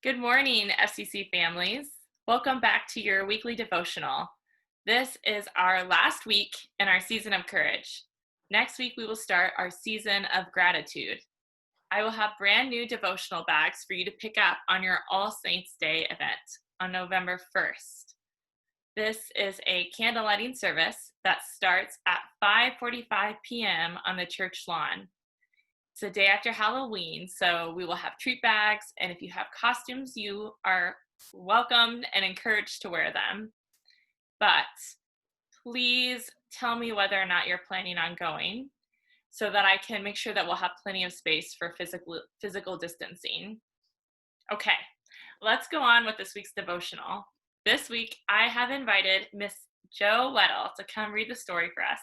Good morning, FCC families. Welcome back to your weekly devotional. This is our last week in our season of courage. Next week, we will start our season of gratitude. I will have brand new devotional bags for you to pick up on your All Saints Day event on November 1st. This is a candle lighting service that starts at 5:45 p.m. on the church lawn. It's the day after Halloween, so we will have treat bags, and if you have costumes, you are welcomed and encouraged to wear them. But please tell me whether or not you're planning on going so that I can make sure that we'll have plenty of space for physical distancing. Okay, let's go on with this week's devotional. This week, I have invited Miss Jo Weddle to come read the story for us.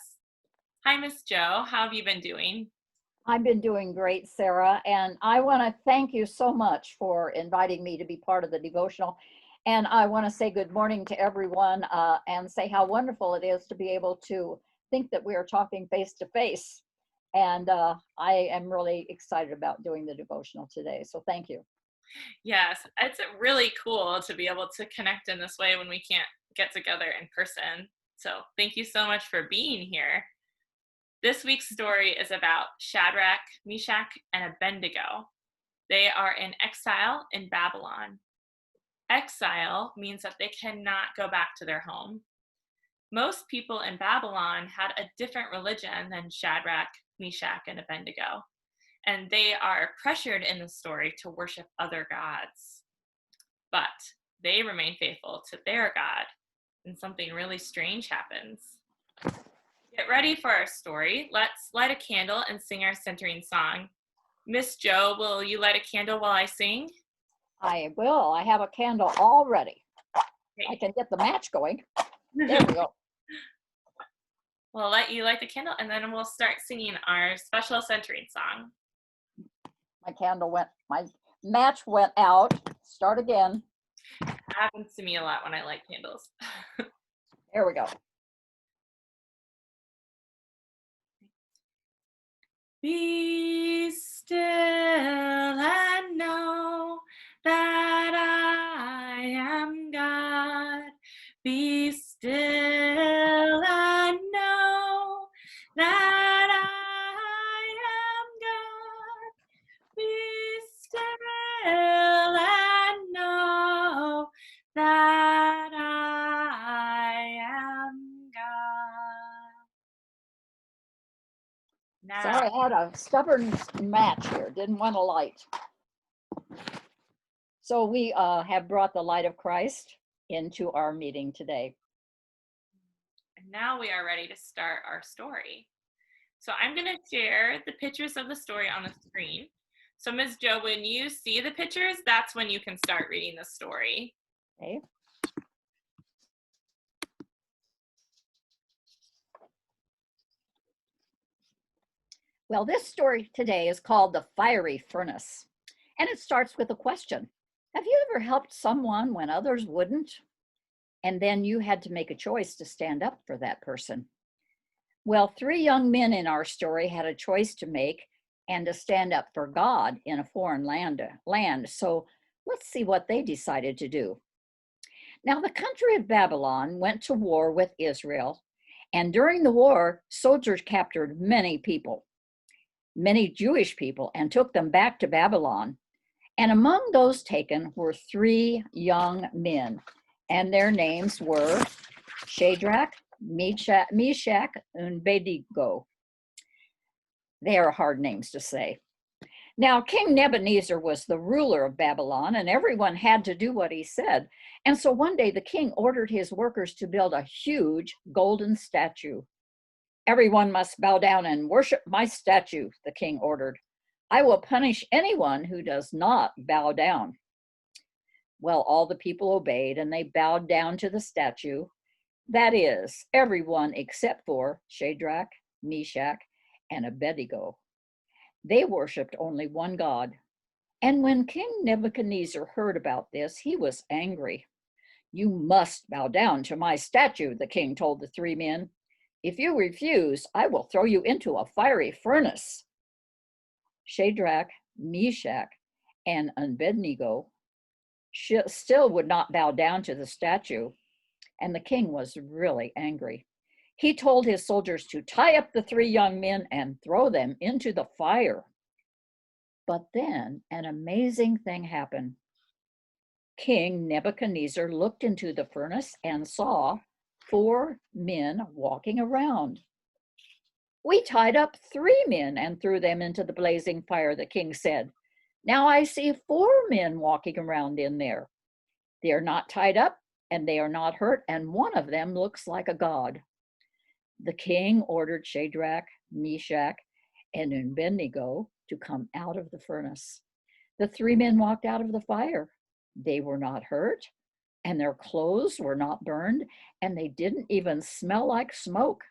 Hi, Miss Jo. How have you been doing? I've been doing great, Sarah, and I want to thank you so much for inviting me to be part of the devotional. And I want to say good morning to everyone and say how wonderful it is to be able to think that we are talking face to face. And I am really excited about doing the devotional today. So thank you. Yes, it's really cool to be able to connect in this way when we can't get together in person. So thank you so much for being here. This week's story is about Shadrach, Meshach, and Abednego. They are in exile in Babylon. Exile means that they cannot go back to their home. Most people in Babylon had a different religion than Shadrach, Meshach, and Abednego, and they are pressured in the story to worship other gods. But they remain faithful to their God, and something really strange happens. Get ready for our story. Let's light a candle and sing our centering song. Miss Jo, will you light a candle while I sing? I will. I have a candle all ready. Okay. I can get the match going. There we go. We'll let you light the candle and then we'll start singing our special centering song. My match went out. Start again. It happens to me a lot when I light candles. There we go. Be still and know that I am God. Be still and know that I am God. Be still and know that I am God. Now, Sorry, I had a stubborn match here. Didn't want to light. So we have brought the light of Christ into our meeting today. and now we are ready to start our story. So I'm going to share the pictures of the story on the screen. So Ms. Jo, when you see the pictures, that's when you can start reading the story. Okay. Well, this story today is called The Fiery Furnace, and it starts with a question. Have you ever helped someone when others wouldn't? And then you had to make a choice to stand up for that person. Well, three young men in our story had a choice to make and to stand up for God in a foreign land. So let's see what they decided to do. Now, the country of Babylon went to war with Israel, and during the war, soldiers captured many Jewish people, and took them back to Babylon. And among those taken were three young men, and their names were Shadrach, Meshach, and Abednego. They are hard names to say. Now, King Nebuchadnezzar was the ruler of Babylon, and everyone had to do what he said. And so one day the king ordered his workers to build a huge golden statue. Everyone must bow down and worship my statue, the king ordered. I will punish anyone who does not bow down. Well, all the people obeyed, and they bowed down to the statue. That is, everyone except for Shadrach, Meshach, and Abednego. They worshiped only one God. And when King Nebuchadnezzar heard about this, he was angry. You must bow down to my statue, the king told the three men. If you refuse, I will throw you into a fiery furnace. Shadrach, Meshach, and Abednego still would not bow down to the statue, and the king was really angry. He told his soldiers to tie up the three young men and throw them into the fire. But then an amazing thing happened. King Nebuchadnezzar looked into the furnace and saw four men walking around. We tied up three men and threw them into the blazing fire, the king said. Now I see four men walking around in there. They are not tied up and they are not hurt, and one of them looks like a god. The king ordered Shadrach, Meshach, and Abednego to come out of the furnace. The three men walked out of the fire. They were not hurt, and their clothes were not burned, and they didn't even smell like smoke.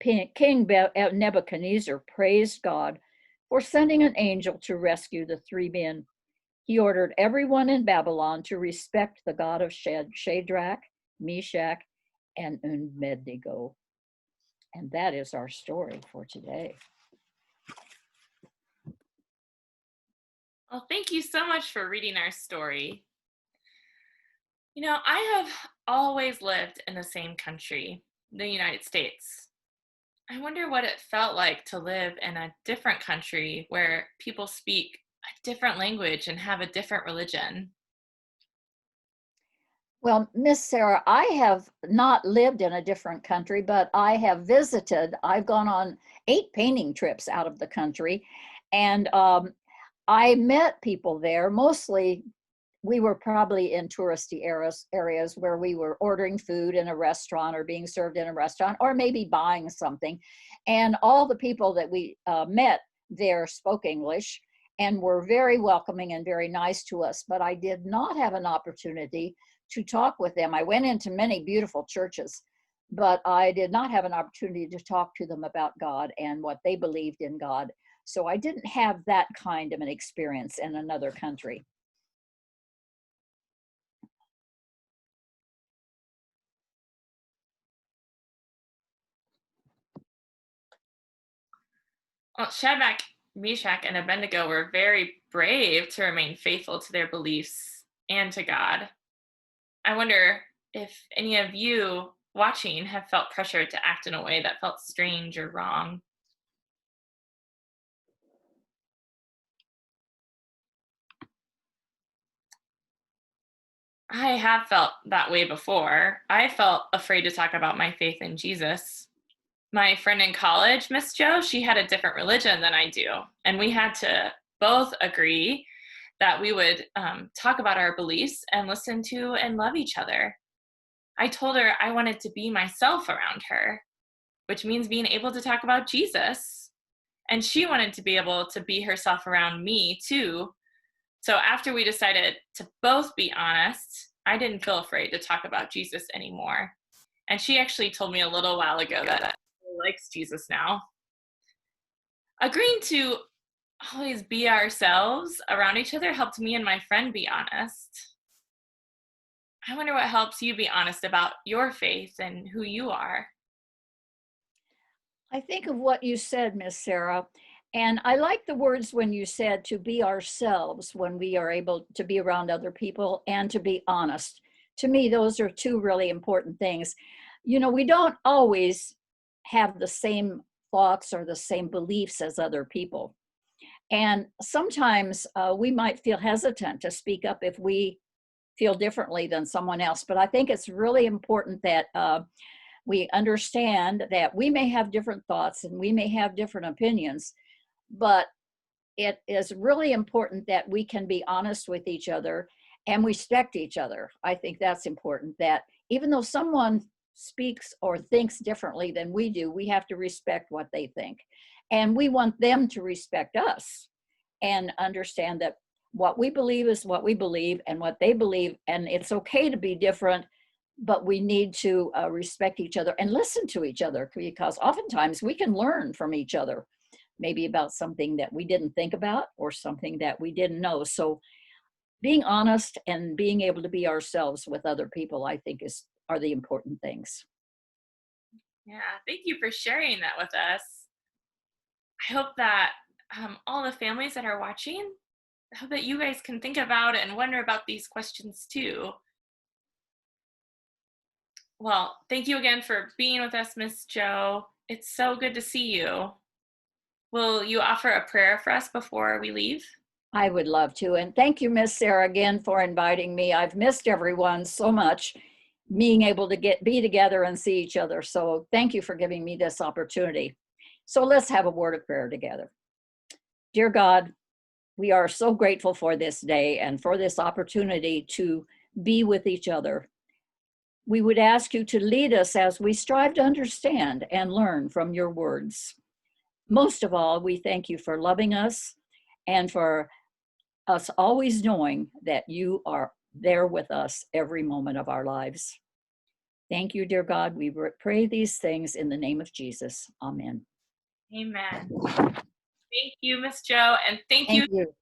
King Nebuchadnezzar praised God for sending an angel to rescue the three men. He ordered everyone in Babylon to respect the God of Shadrach, Meshach, and Abednego. And that is our story for today. Well, thank you so much for reading our story. You know, I have always lived in the same country, the United States. I wonder what it felt like to live in a different country where people speak a different language and have a different religion. Well, Miss Sarah, I have not lived in a different country, but I have visited. I've gone on 8 painting trips out of the country, and I met people there. Mostly, we were probably in touristy areas where we were ordering food in a restaurant or being served in a restaurant or maybe buying something. And all the people that we met there spoke English and were very welcoming and very nice to us. But I did not have an opportunity to talk with them. I went into many beautiful churches, but I did not have an opportunity to talk to them about God and what they believed in God. So I didn't have that kind of an experience in another country. Well, Shadrach, Meshach, and Abednego were very brave to remain faithful to their beliefs and to God. I wonder if any of you watching have felt pressured to act in a way that felt strange or wrong. I have felt that way before. I felt afraid to talk about my faith in Jesus. My friend in college, Miss Joe, she had a different religion than I do. And we had to both agree that we would talk about our beliefs and listen to and love each other. I told her I wanted to be myself around her, which means being able to talk about Jesus. And she wanted to be able to be herself around me too. So after we decided to both be honest, I didn't feel afraid to talk about Jesus anymore. And she actually told me a little while ago that she likes Jesus now. Agreeing to always be ourselves around each other helped me and my friend be honest. I wonder what helps you be honest about your faith and who you are. I think of what you said, Miss Sarah, and I like the words when you said to be ourselves when we are able to be around other people and to be honest. To me, those are two really important things. You know, we don't always have the same thoughts or the same beliefs as other people. And sometimes we might feel hesitant to speak up if we feel differently than someone else. But I think it's really important that we understand that we may have different thoughts and we may have different opinions, but it is really important that we can be honest with each other and respect each other. I think that's important, that even though someone speaks or thinks differently than we do, we have to respect what they think. And we want them to respect us and understand that what we believe is what we believe and what they believe, and it's okay to be different, but we need to respect each other and listen to each other, because oftentimes we can learn from each other, maybe about something that we didn't think about or something that we didn't know. So being honest and being able to be ourselves with other people, I think are the important things. Yeah, thank you for sharing that with us. I hope that all the families that are watching, hope that you guys can think about and wonder about these questions too. Well, thank you again for being with us, Miss Joe. It's so good to see you. Will you offer a prayer for us before we leave? I would love to. And thank you, Miss Sarah, again for inviting me. I've missed everyone so much, being able to be together and see each other. So thank you for giving me this opportunity. So let's have a word of prayer together. Dear God, we are so grateful for this day and for this opportunity to be with each other. We would ask you to lead us as we strive to understand and learn from your words. Most of all, we thank you for loving us and for us always knowing that you are there with us every moment of our lives. Thank you, dear God. We pray these things in the name of Jesus. Amen. Amen. Thank you, Miss Joe, and thank Thank you you.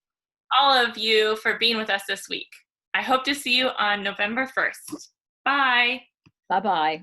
all of you for being with us this week. I hope to see you on November 1st. Bye. Bye-bye.